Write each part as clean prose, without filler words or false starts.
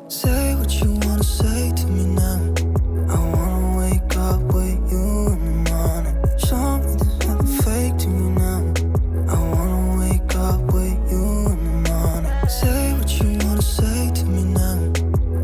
Say what you wanna say to me now. I wanna wake up with you in the morning. Show me there's nothing fake to me now. I wanna wake up with you in the morning. Say what you wanna say to me now.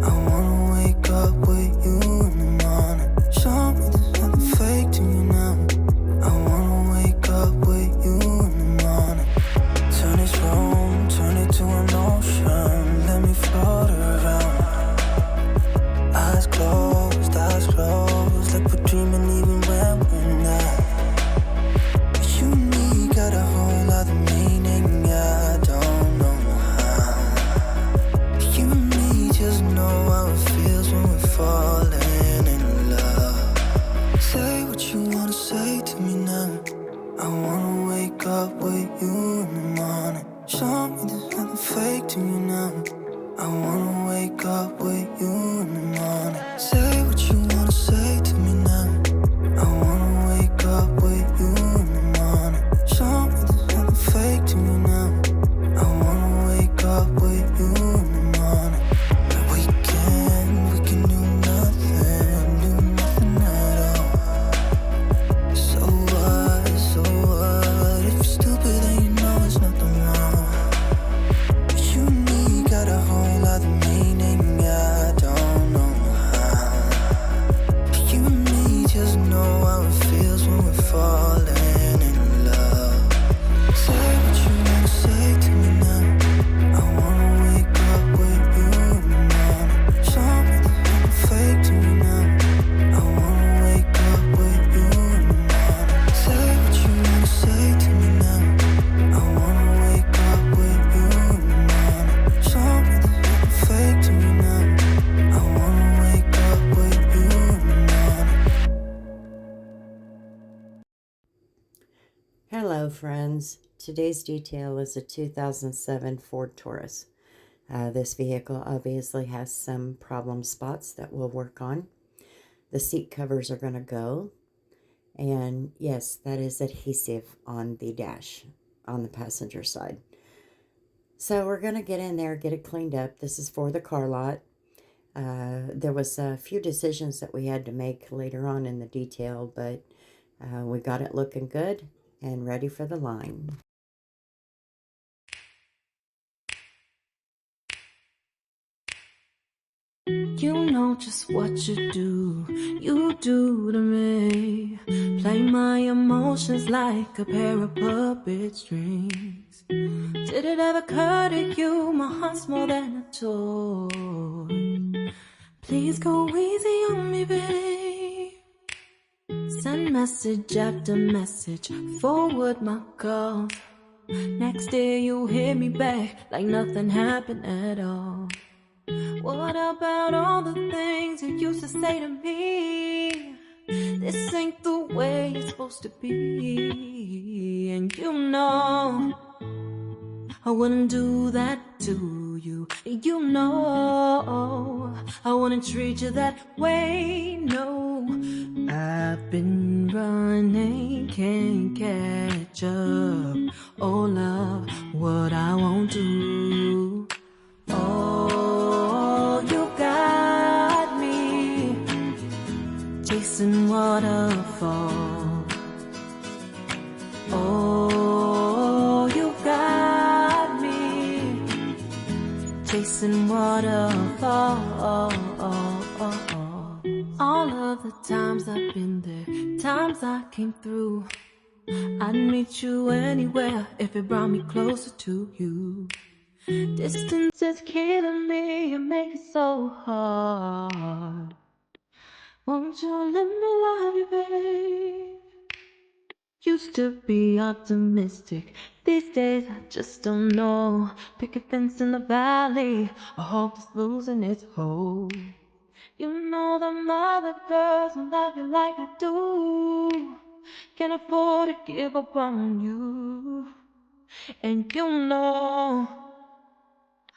I wanna wake up with you in the morning. Show me there's nothing fake to me now. I wanna wake up with you in the morning. Turn this room, turn it to an ocean. Let me float around. Eyes closed, like we're dreaming even when we're not. You and me got a whole other meaning, I don't know how. You and me just know how it feels when we're falling in love. Say what you wanna say to me now. I wanna wake up with you in the morning. Show me there's nothing fake to me now. I wanna wake up with you in the morning. Say what you wanna say to me now. I wanna wake up with you in the morning. Show me there's nothing fake to me now. I wanna wake up with you in the morning. We can do nothing at all. So what? If you're stupid then you know there's nothing wrong. You and me got a whole other meaning, I don't know how. You and me just know how it feels when we're falling in love. Say what you wanna say to me now. I wanna wake up with you in the morning. Show me there's nothing fake to me now. I wanna wake up with you in the morning. Say what you wanna say to me now. I wanna wake up with you in the morning. Show me there's nothing fake to me now. I wanna wake up with you in the morning. Hello friends, today's detail is a 2007 Ford Taurus. This vehicle obviously has some problem spots that we'll work on. The seat covers are going to go, and yes, that is adhesive on the dash on the passenger side. So we're going to get in there, get it cleaned up. This is for the car lot. There was a few decisions that we had to make later on in the detail, but we got it looking good and ready for the line. You know just what you do to me. Play my emotions like a pair of puppet strings. Did it ever occur to you my heart's more than a toy? Please go easy on me, babe. Send message after message, forward my calls. Next day you hit me back like nothing happened at all. What about all the things you used to say to me? This ain't the way it's supposed to be. And you know I wouldn't do that to you. You know I wouldn't treat you that way, no. I've been running, can't catch up. Oh love, what I won't do. Oh, you got me chasing waterfall. Oh, you got me chasing waterfall. All of the times I've been there, times I came through, I'd meet you anywhere if it brought me closer to you. Distance is killing me, it makes it so hard. Won't you let me love you, babe? Used to be optimistic, these days I just don't know. Pick a fence in the valley, I hope it's losing its hold. You know them other girls don't love you like I do. Can't afford to give up on you. And you know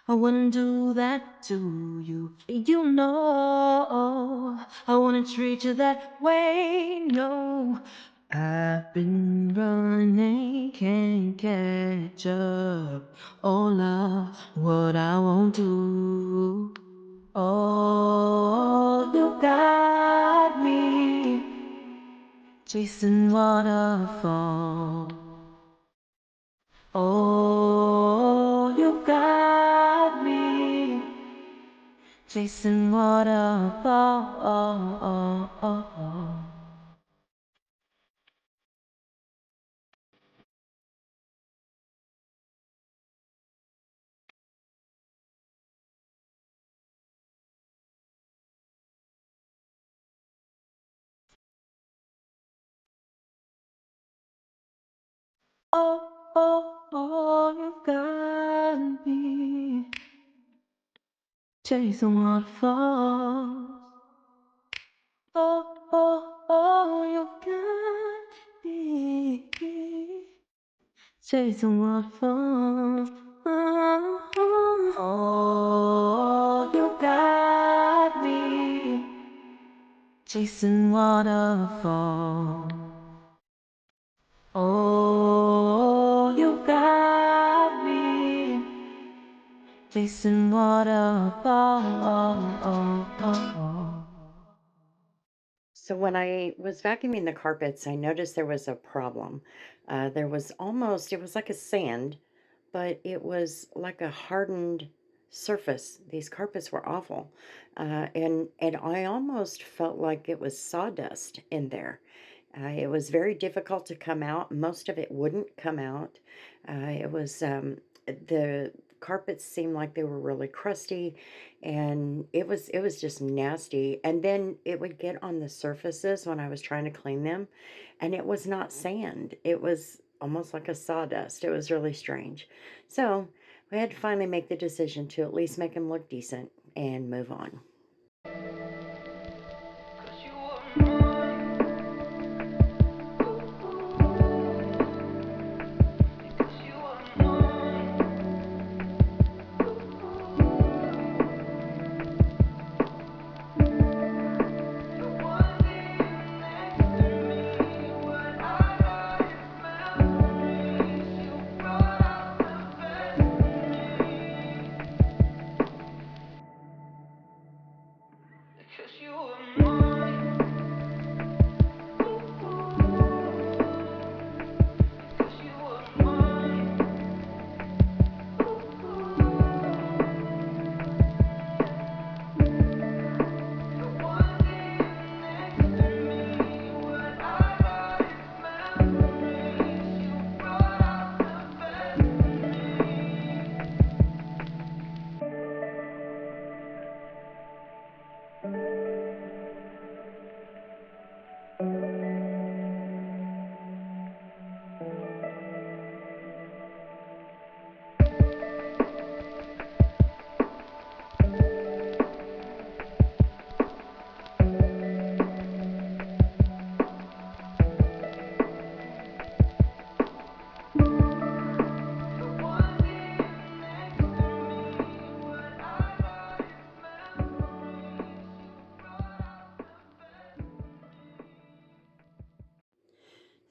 I wouldn't do that to you. You know I wouldn't treat you that way, no. I've been running, can't catch up. Oh love, what I won't do. Oh, you got me chasing waterfall. Oh, you got me chasing waterfall. You got me chasing waterfalls. You got me chasing waterfalls. Oh, you got me chasing waterfalls. Oh, you got me chasing waterfalls. So when I was vacuuming the carpets, I noticed there was a problem. There was almost, it was like a sand, but it was like a hardened surface. These carpets were awful. And I almost felt like it was sawdust in there. It was very difficult to come out. Most of it wouldn't come out. It was the carpets seemed like they were really crusty, and it was just nasty. And then it would get on the surfaces when I was trying to clean them, and it was not sand. It was almost like a sawdust. It was really strange. So we had to finally make the decision to at least make them look decent and move on.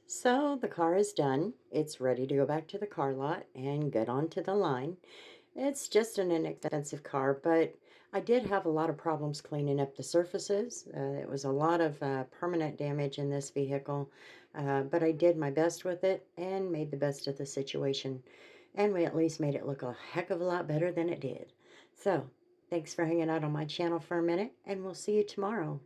So the car is done. It's ready to go back to the car lot and get onto the line. It's just an inexpensive car, but I did have a lot of problems cleaning up the surfaces. It was a lot of permanent damage in this vehicle, but I did my best with it and made the best of the situation. And we at least made it look a heck of a lot better than it did. So, thanks for hanging out on my channel for a minute, and we'll see you tomorrow.